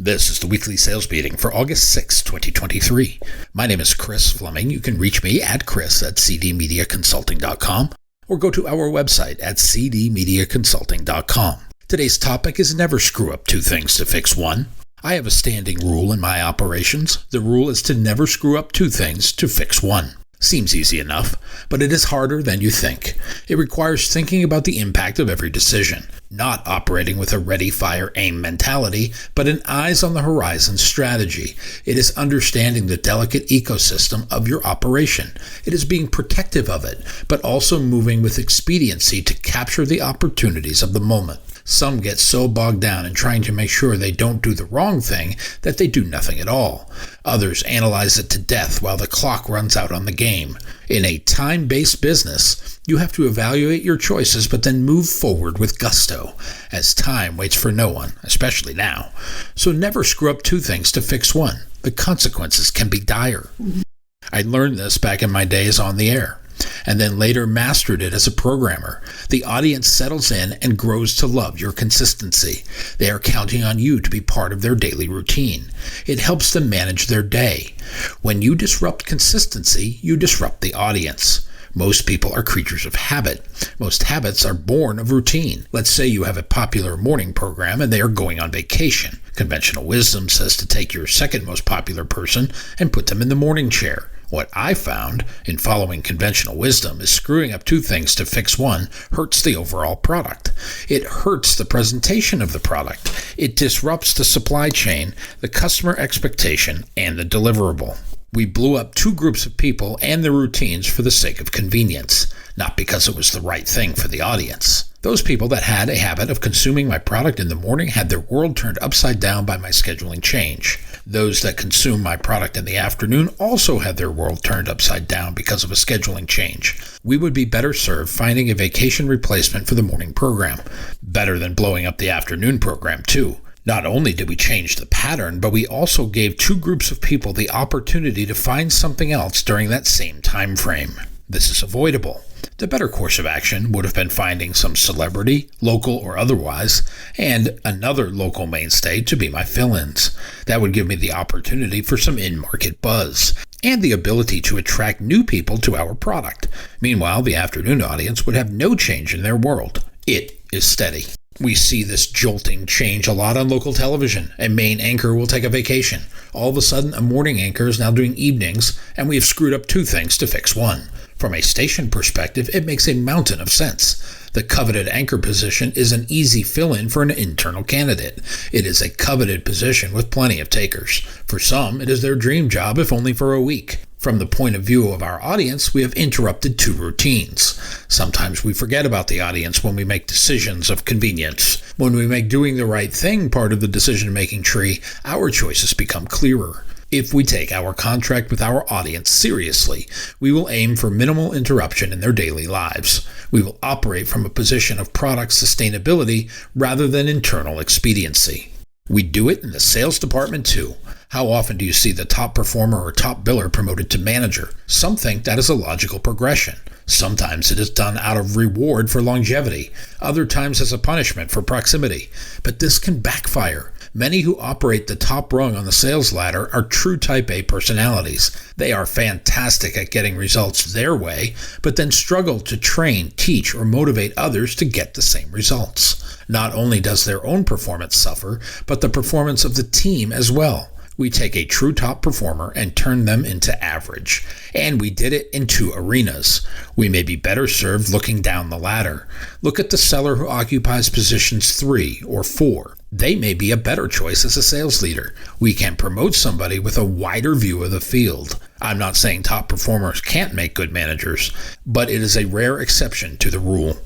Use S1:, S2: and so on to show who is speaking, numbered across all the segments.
S1: This is the weekly sales meeting for August 6, 2023. My name is Chris Fleming. You can reach me at chris@cdmediaconsulting.com or go to our website at cdmediaconsulting.com. Today's topic is never screw up two things to fix one. I have a standing rule in my operations. The rule is to never screw up two things to fix one. Seems easy enough, but it is harder than you think. It requires thinking about the impact of every decision, not operating with a ready, fire, aim mentality, but an eyes-on-the-horizon strategy. It is understanding the delicate ecosystem of your operation. It is being protective of it, but also moving with expediency to capture the opportunities of the moment. Some get so bogged down in trying to make sure they don't do the wrong thing that they do nothing at all. Others analyze it to death while the clock runs out on the game. In a time-based business, you have to evaluate your choices but then move forward with gusto, as time waits for no one, especially now. So never screw up two things to fix one. The consequences can be dire. I learned this back in my days on the air, and then later mastered it as a programmer. The audience settles in and grows to love your consistency. They are counting on you to be part of their daily routine. It helps them manage their day. When you disrupt consistency, you disrupt the audience. Most people are creatures of habit. Most habits are born of routine. Let's say you have a popular morning program and they are going on vacation. Conventional wisdom says to take your second most popular person and put them in the morning chair. What I found in following conventional wisdom is screwing up two things to fix one hurts the overall product. It hurts the presentation of the product. It disrupts the supply chain, the customer expectation, and the deliverable. We blew up two groups of people and their routines for the sake of convenience, not because it was the right thing for the audience. Those people that had a habit of consuming my product in the morning had their world turned upside down by my scheduling change. Those that consume my product in the afternoon also had their world turned upside down because of a scheduling change. We would be better served finding a vacation replacement for the morning program. Better than blowing up the afternoon program, too. Not only did we change the pattern, but we also gave two groups of people the opportunity to find something else during that same time frame. This is avoidable. The better course of action would have been finding some celebrity, local or otherwise, and another local mainstay to be my fill-ins. That would give me the opportunity for some in-market buzz and the ability to attract new people to our product. Meanwhile, the afternoon audience would have no change in their world. It is steady. We see this jolting change a lot on local television. A main anchor will take a vacation. All of a sudden, a morning anchor is now doing evenings, and we have screwed up two things to fix one. From a station perspective, it makes a mountain of sense. The coveted anchor position is an easy fill-in for an internal candidate. It is a coveted position with plenty of takers. For some, it is their dream job, if only for a week. From the point of view of our audience, we have interrupted two routines. Sometimes we forget about the audience when we make decisions of convenience. When we make doing the right thing part of the decision-making tree, our choices become clearer. If we take our contract with our audience seriously, we will aim for minimal interruption in their daily lives. We will operate from a position of product sustainability rather than internal expediency. We do it in the sales department too. How often do you see the top performer or top biller promoted to manager? Some think that is a logical progression. Sometimes it is done out of reward for longevity. Other times as a punishment for proximity. But this can backfire. Many who operate the top rung on the sales ladder are true Type A personalities. They are fantastic at getting results their way, but then struggle to train, teach, or motivate others to get the same results. Not only does their own performance suffer, but the performance of the team as well. We take a true top performer and turn them into average. And we did it in two arenas. We may be better served looking down the ladder. Look at the seller who occupies positions 3 or 4. They may be a better choice as a sales leader. We can promote somebody with a wider view of the field. I'm not saying top performers can't make good managers, but it is a rare exception to the rule.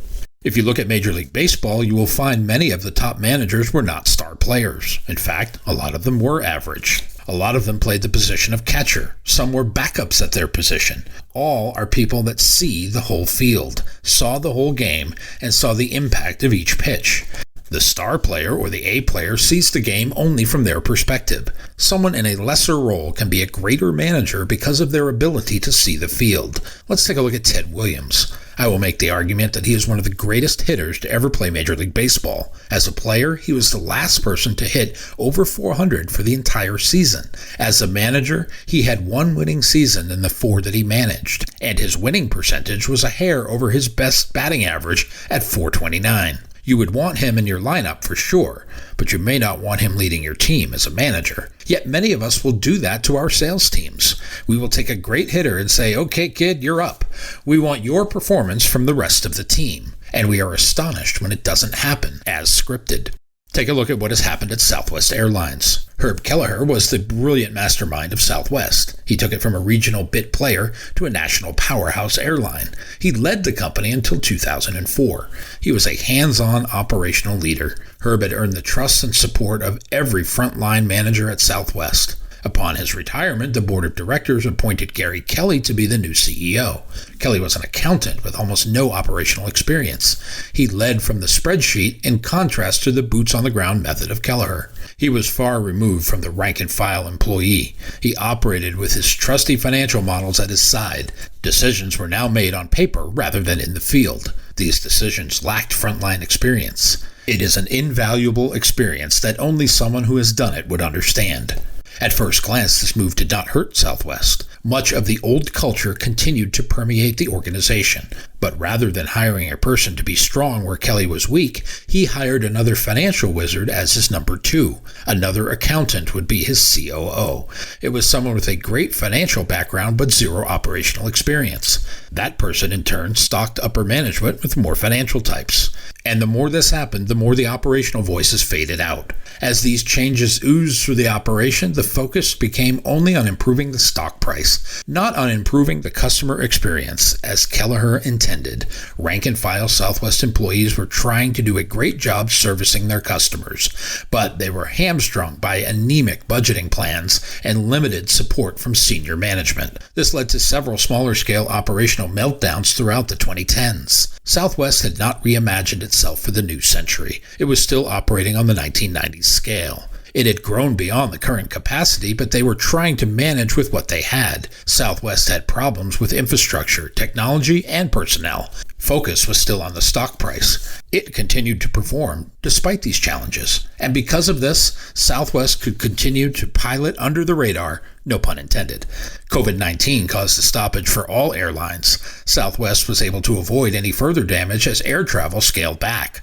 S1: If you look at Major League Baseball, you will find many of the top managers were not star players. In fact, a lot of them were average. A lot of them played the position of catcher. Some were backups at their position. All are people that see the whole field, saw the whole game, and saw the impact of each pitch. The star player or the A player sees the game only from their perspective. Someone in a lesser role can be a greater manager because of their ability to see the field. Let's take a look at Ted Williams. I will make the argument that he is one of the greatest hitters to ever play Major League Baseball. As a player, he was the last person to hit over 400 for the entire season. As a manager, he had one winning season in the 4 that he managed, and his winning percentage was a hair over his best batting average at .429. You would want him in your lineup for sure, but you may not want him leading your team as a manager. Yet many of us will do that to our sales teams. We will take a great hitter and say, "Okay, kid, you're up. We want your performance from the rest of the team." And we are astonished when it doesn't happen as scripted. Take a look at what has happened at Southwest Airlines. Herb Kelleher was the brilliant mastermind of Southwest. He took it from a regional bit player to a national powerhouse airline. He led the company until 2004. He was a hands-on operational leader. Herb had earned the trust and support of every frontline manager at Southwest. Upon his retirement, the board of directors appointed Gary Kelly to be the new CEO. Kelly was an accountant with almost no operational experience. He led from the spreadsheet in contrast to the boots-on-the-ground method of Kelleher. He was far removed from the rank-and-file employee. He operated with his trusty financial models at his side. Decisions were now made on paper rather than in the field. These decisions lacked frontline experience. It is an invaluable experience that only someone who has done it would understand. At first glance, this move did not hurt Southwest. Much of the old culture continued to permeate the organization. But rather than hiring a person to be strong where Kelly was weak, he hired another financial wizard as his number 2. Another accountant would be his COO. It was someone with a great financial background but zero operational experience. That person, in turn, stocked upper management with more financial types. And the more this happened, the more the operational voices faded out. As these changes oozed through the operation, the focus became only on improving the stock price, not on improving the customer experience, as Kelleher intended. Rank-and-file Southwest employees were trying to do a great job servicing their customers, but they were hamstrung by anemic budgeting plans and limited support from senior management. This led to several smaller-scale operational meltdowns throughout the 2010s. Southwest had not reimagined itself for the new century. It was still operating on the 1990s scale. It had grown beyond the current capacity, but they were trying to manage with what they had. Southwest had problems with infrastructure, technology, and personnel. Focus was still on the stock price. It continued to perform despite these challenges. And because of this, Southwest could continue to pilot under the radar, no pun intended. COVID-19 caused a stoppage for all airlines. Southwest was able to avoid any further damage as air travel scaled back.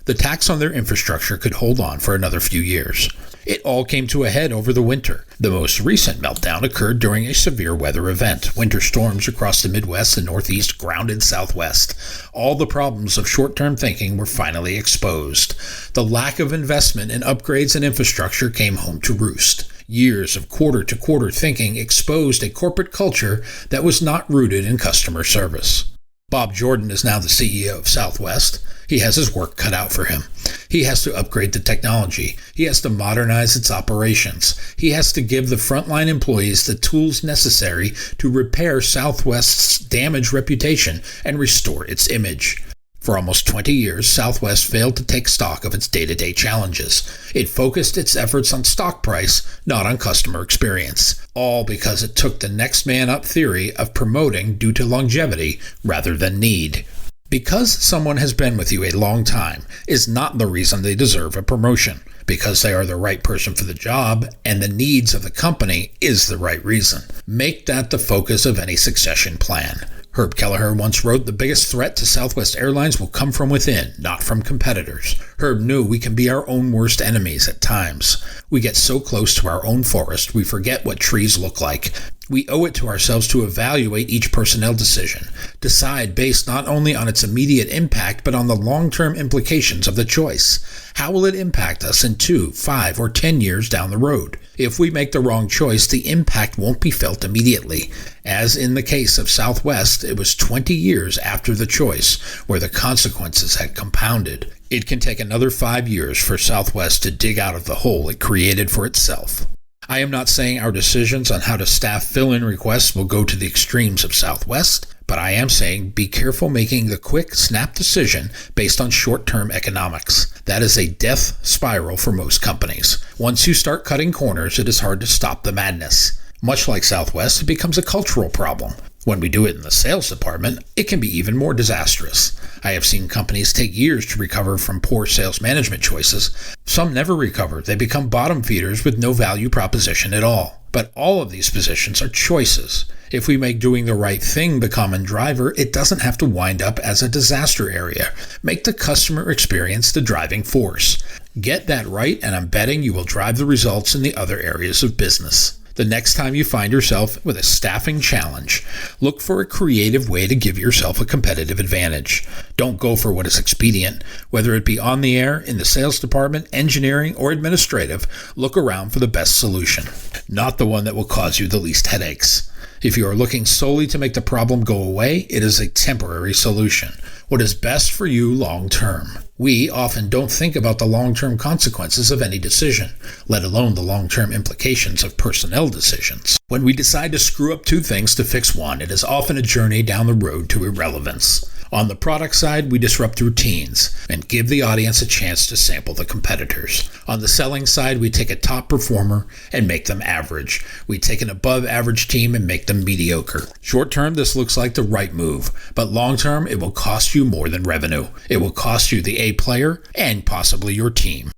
S1: The tax on their infrastructure could hold on for another few years. It all came to a head over the winter. The most recent meltdown occurred during a severe weather event. Winter storms across the Midwest and Northeast grounded Southwest. All the problems of short-term thinking were finally exposed. The lack of investment in upgrades and infrastructure came home to roost. Years of quarter-to-quarter thinking exposed a corporate culture that was not rooted in customer service. Bob Jordan is now the CEO of Southwest. He has his work cut out for him. He has to upgrade the technology. He has to modernize its operations. He has to give the frontline employees the tools necessary to repair Southwest's damaged reputation and restore its image. For almost 20 years, Southwest failed to take stock of its day-to-day challenges. It focused its efforts on stock price, not on customer experience, all because it took the next man up theory of promoting due to longevity rather than need. Because someone has been with you a long time is not the reason they deserve a promotion. Because they are the right person for the job and the needs of the company is the right reason. Make that the focus of any succession plan. Herb Kelleher once wrote, "The biggest threat to Southwest Airlines will come from within, not from competitors." Herb knew we can be our own worst enemies at times. We get so close to our own forest, we forget what trees look like. We owe it to ourselves to evaluate each personnel decision, decide based not only on its immediate impact, but on the long-term implications of the choice. How will it impact us in 2, 5, or 10 years down the road? If we make the wrong choice, the impact won't be felt immediately. As in the case of Southwest, it was 20 years after the choice where the consequences had compounded. It can take another 5 years for Southwest to dig out of the hole it created for itself. I am not saying our decisions on how to staff fill-in requests will go to the extremes of Southwest, but I am saying be careful making the quick, snap decision based on short-term economics. That is a death spiral for most companies. Once you start cutting corners, it is hard to stop the madness. Much like Southwest, it becomes a cultural problem. When we do it in the sales department, it can be even more disastrous. I have seen companies take years to recover from poor sales management choices. Some never recover. They become bottom feeders with no value proposition at all. But all of these positions are choices. If we make doing the right thing the common driver, it doesn't have to wind up as a disaster area. Make the customer experience the driving force. Get that right, and I'm betting you will drive the results in the other areas of business. The next time you find yourself with a staffing challenge, look for a creative way to give yourself a competitive advantage. Don't go for what is expedient. Whether it be on the air, in the sales department, engineering, or administrative, look around for the best solution, not the one that will cause you the least headaches. If you are looking solely to make the problem go away, it is a temporary solution. What is best for you long term? We often don't think about the long-term consequences of any decision, let alone the long-term implications of personnel decisions. When we decide to screw up two things to fix one, it is often a journey down the road to irrelevance. On the product side, we disrupt routines and give the audience a chance to sample the competitors. On the selling side, we take a top performer and make them average. We take an above-average team and make them mediocre. Short term, this looks like the right move, but long term, it will cost you more than revenue. It will cost you the A player and possibly your team.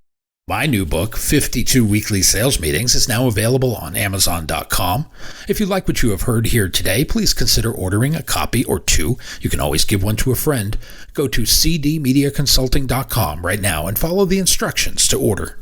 S1: My new book, 52 Weekly Sales Meetings, is now available on Amazon.com. If you like what you have heard here today, please consider ordering a copy or two. You can always give one to a friend. Go to cdmediaconsulting.com right now and follow the instructions to order.